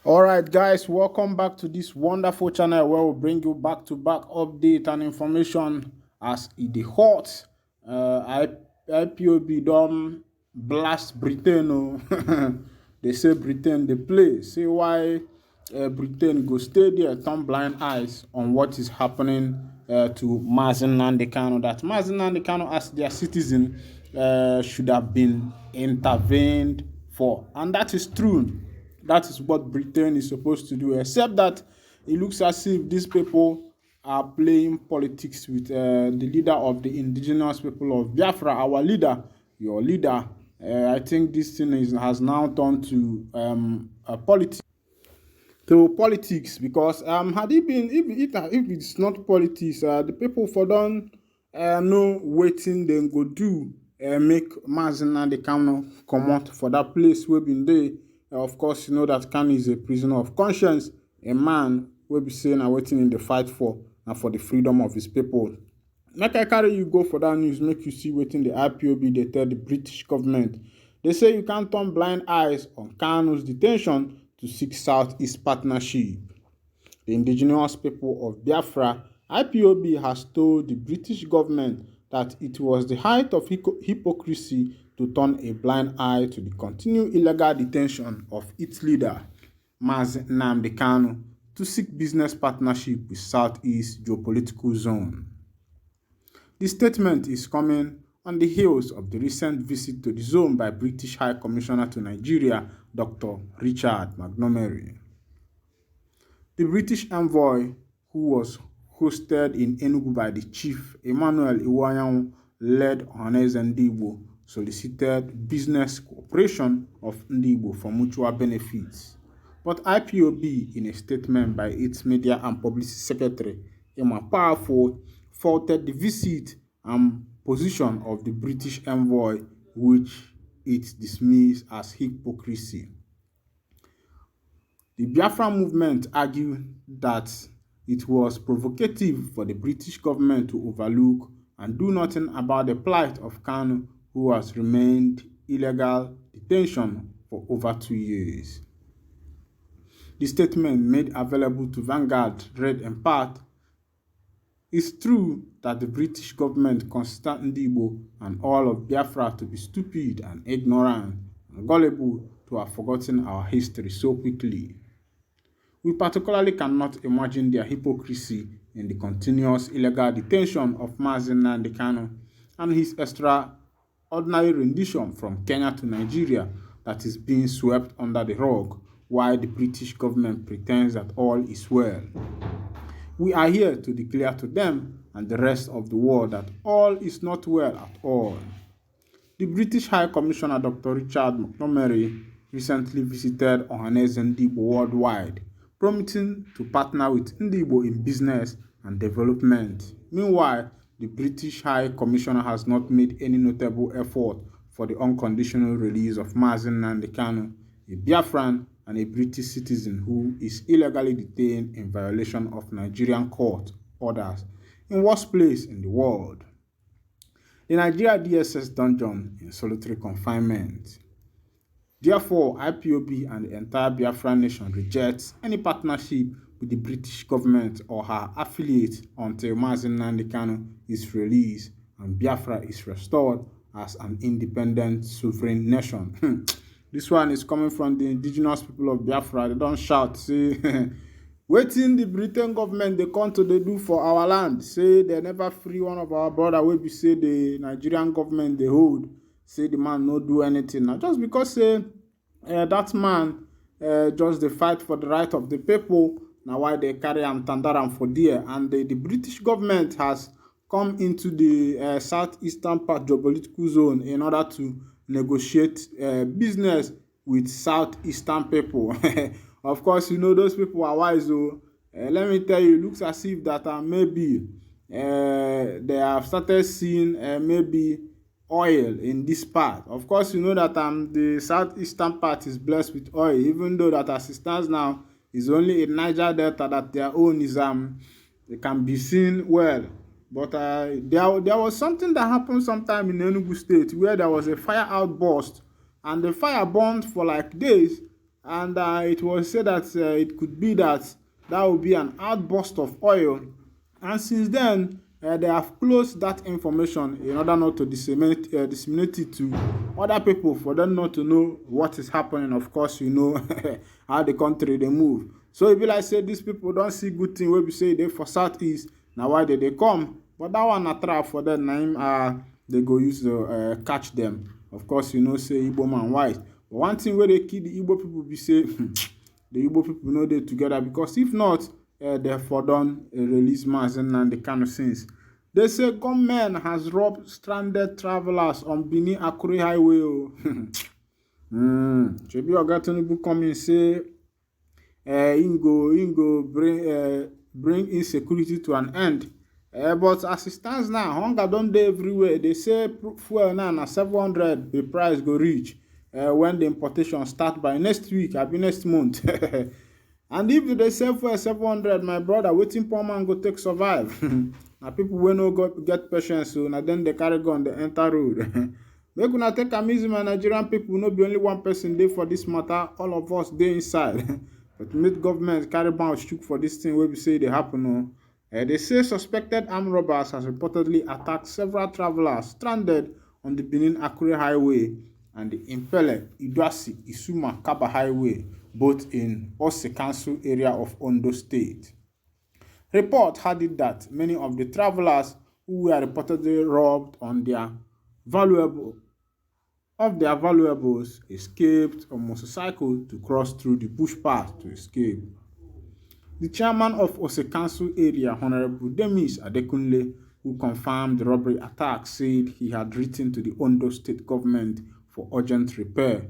All right, guys, welcome back to this wonderful channel where we bring you back-to-back update and information as it dey hot. IPOB don blast Britain. Oh. They say Britain dey play. Say why Britain go stay there, turn blind eyes on what is happening to Mazi Nnamdi Kanu. That Mazi Nnamdi Kanu, as their citizen, should have been intervened for, and that is true. That is what Britain is supposed to do, except that it looks as if these people are playing politics with the leader of the indigenous people of Biafra, our leader, your leader. I think this thing has now turned to politics. To politics, because had it been if it's not politics, the people for don't know waiting then go do make Mazi Nnamdi Kanu comot for that place where been there. Of course, you know that Kanu is a prisoner of conscience, a man will be saying and waiting in the fight for and for the freedom of his people. Make I carry you go for that news, make you see waiting the IPOB they tell the British government. They say you can't turn blind eyes on Kanu's detention to seek Southeast partnership. The indigenous people of Biafra, IPOB, has told the British government that it was the height of hypocrisy to turn a blind eye to the continued illegal detention of its leader, Mazi Nnamdi Kanu, to seek business partnership with Southeast geopolitical zone. The statement is coming on the heels of the recent visit to the zone by British High Commissioner to Nigeria, Dr. Richard Montgomery. The British envoy, who was hosted in Enugu by the chief Emmanuel Iwayan, led ohanezendigbo, solicited business cooperation of Ndigbo for mutual benefits. But IPOB, in a statement by its media and publicity secretary, Emma Powerful, faulted the visit and position of the British envoy, which it dismissed as hypocrisy. The Biafra movement argued that it was provocative for the British government to overlook and do nothing about the plight of Kanu, who has remained illegal detention for over 2 years. The statement made available to Vanguard read in part, "It's true that the British government consider Ndigbo and all of Biafra to be stupid and ignorant and gullible to have forgotten our history so quickly. We particularly cannot imagine their hypocrisy in the continuous illegal detention of Mazi Nnamdi Kanu and his extraordinary rendition from Kenya to Nigeria that is being swept under the rug while the British government pretends that all is well. We are here to declare to them and the rest of the world that all is not well at all." The British High Commissioner Dr. Richard Montgomery recently visited ohanezendigbo worldwide, promising to partner with Ndigbo in business and development. Meanwhile, the British High Commissioner has not made any notable effort for the unconditional release of Mazi Nnamdi Kanu, a Biafran and a British citizen who is illegally detained in violation of Nigerian court orders in worst place in the world, the Nigeria DSS dungeon in solitary confinement. Therefore, IPOB and the entire Biafran nation rejects any partnership with the British government or her affiliates until Mazi Nnamdi Kanu is released and Biafra is restored as an independent sovereign nation. This one is coming from the indigenous people of Biafra. They don't shout, say, waiting the Britain government they come to they do for our land. Say they never free one of our brother. We be say the Nigerian government they hold. Say the man no do anything. Now just because say that man just the fight for the right of the people. Now why they carry am tandaram for there. And the British government has come into the southeastern part geopolitical zone in order to negotiate business with southeastern people. Of course, you know those people are wise. So let me tell you, it looks as if that maybe they have started seeing maybe oil in this part. Of course, you know that the southeastern part is blessed with oil, even though that as it stands now is only in Niger Delta that their own is they can be seen well. But there was something that happened sometime in Enugu State where there was a fire outburst and the fire burned for like days and it was said that it could be that would be an outburst of oil. And since then, they have closed that information in order not to disseminate it to other people, for them not to know what is happening. Of course, you know how the country they move. So if you like say these people don't see good thing wey be say they for southeast, now why they come? But that one a trap for them. Now they go use to catch them. Of course, you know say Igbo man white. But one thing where they kill the Igbo people be say the Igbo people know they together, because if not, they for done release Mazen and the kind of things. They say gunmen has robbed stranded travelers on Benin Akure Highway. Should be Oga Tinubu come and say Ingo bring insecurity to an end. But as it stands now, hunger don't dey everywhere. They say fuel now na 700 the price go reach when the importation start by next week, abi next month. And if they sell fuel 700, my brother, wetin poor man go take survive? Na people wey no go get patience, so na then they carry gun, they enter road. Make una take am easy, my Nigerian people. No be only one person dey for this matter. All of us dey inside. But make government carry mouth chook for this thing wey be say dey happen. They say suspected armed robbers has reportedly attacked several travelers stranded on the Benin Akure Highway and the Impele, Iduasi, Isuma, Kaba Highway, both in Ose Council area of Ondo State. Report had it that many of the travelers who were reportedly robbed on their valuables escaped on motorcycle to cross through the bush path to escape. The chairman of Ose Council area, Honorable Demis Adekunle, who confirmed the robbery attack, said he had written to the Ondo state government for urgent repair.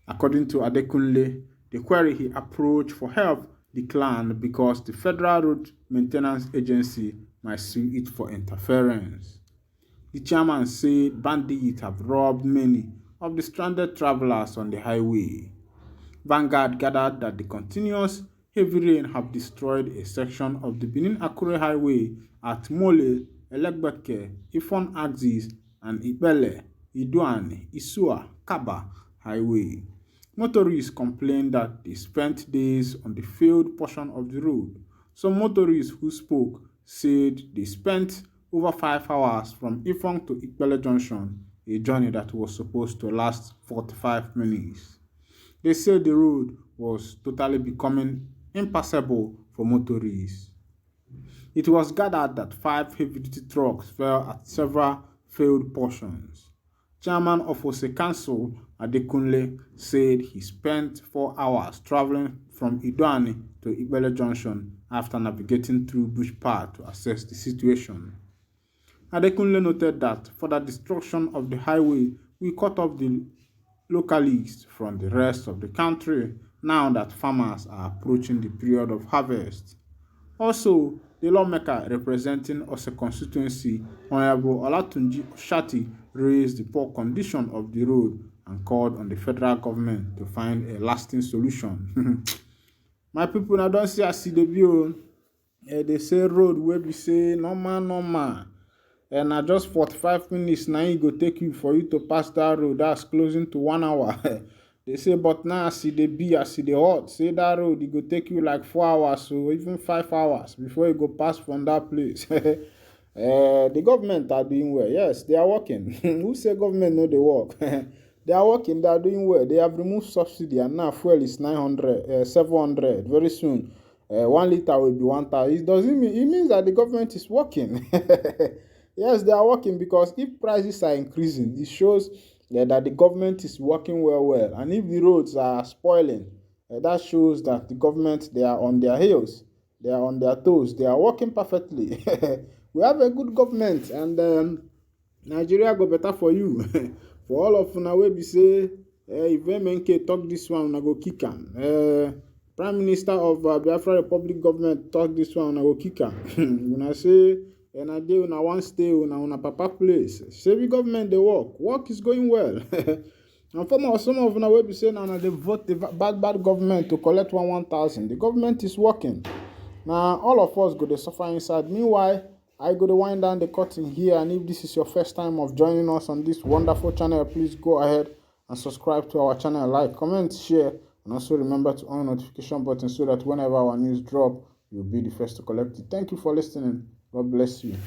According to Adekunle, the query he approached for help declined because the Federal Road Maintenance Agency might sue it for interference. The chairman said bandits have robbed many of the stranded travelers on the highway. Vanguard gathered that the continuous heavy rain have destroyed a section of the Benin Akure Highway at Mole, Elegbeke, Ifon Axis, and Ibele, Iduani, Isua, Kaba Highway. Motorists complained that they spent days on the failed portion of the road. Some motorists who spoke said they spent over 5 hours from Ifon to Ibele Junction, a journey that was supposed to last 45 minutes. They said the road was totally becoming impassable for motorists. It was gathered that 5 heavy-duty trucks fell at several failed portions. Chairman of Ose Council, Adekunle, said he spent 4 hours traveling from Idoani to Ibele Junction after navigating through bush path to assess the situation. Adekunle noted that further destruction of the highway will cut off the localists from the rest of the country now that farmers are approaching the period of harvest. Also, the lawmaker representing Ose constituency, Honorable Olatunji Oshati, raised the poor condition of the road and called on the federal government to find a lasting solution. My people, now don't see as the bill. They say road where we say normal. And just 45 minutes now it go take you for you to pass that road. That's closing to 1 hour. They say, but now I see the B, I see the hot. Say that road, it go take you like 4 hours or even 5 hours before you go pass from that place. The government are doing well. Yes, they are working. Who say government know they work? They are working, they are doing well. They have removed subsidy and now fuel is 700. Very soon, 1 liter will be 1,000. It doesn't mean, it means that the government is working. Yes, they are working, because if prices are increasing, it shows that the government is working well. And if the roads are spoiling, that shows that the government, they are on their heels, they are on their toes, they are working perfectly. We have a good government, and Nigeria go better for you. For all of una wey be say, if MNK talk this one, una go kick am. Prime Minister of Biafra Republic government talk this one, una go kick am. Una say, and I dey una wan stay una papa place. Say the government dey work is going well. And for some of una wey be say now they vote the bad government to collect 1,000. The government is working. Now all of us go to suffer inside. Meanwhile, I go to wind down the curtain here. And if this is your first time of joining us on this wonderful channel, please go ahead and subscribe to our channel. Like, comment, share, and also remember to on notification button so that whenever our news drop, you'll be the first to collect it. Thank you for listening. God bless you.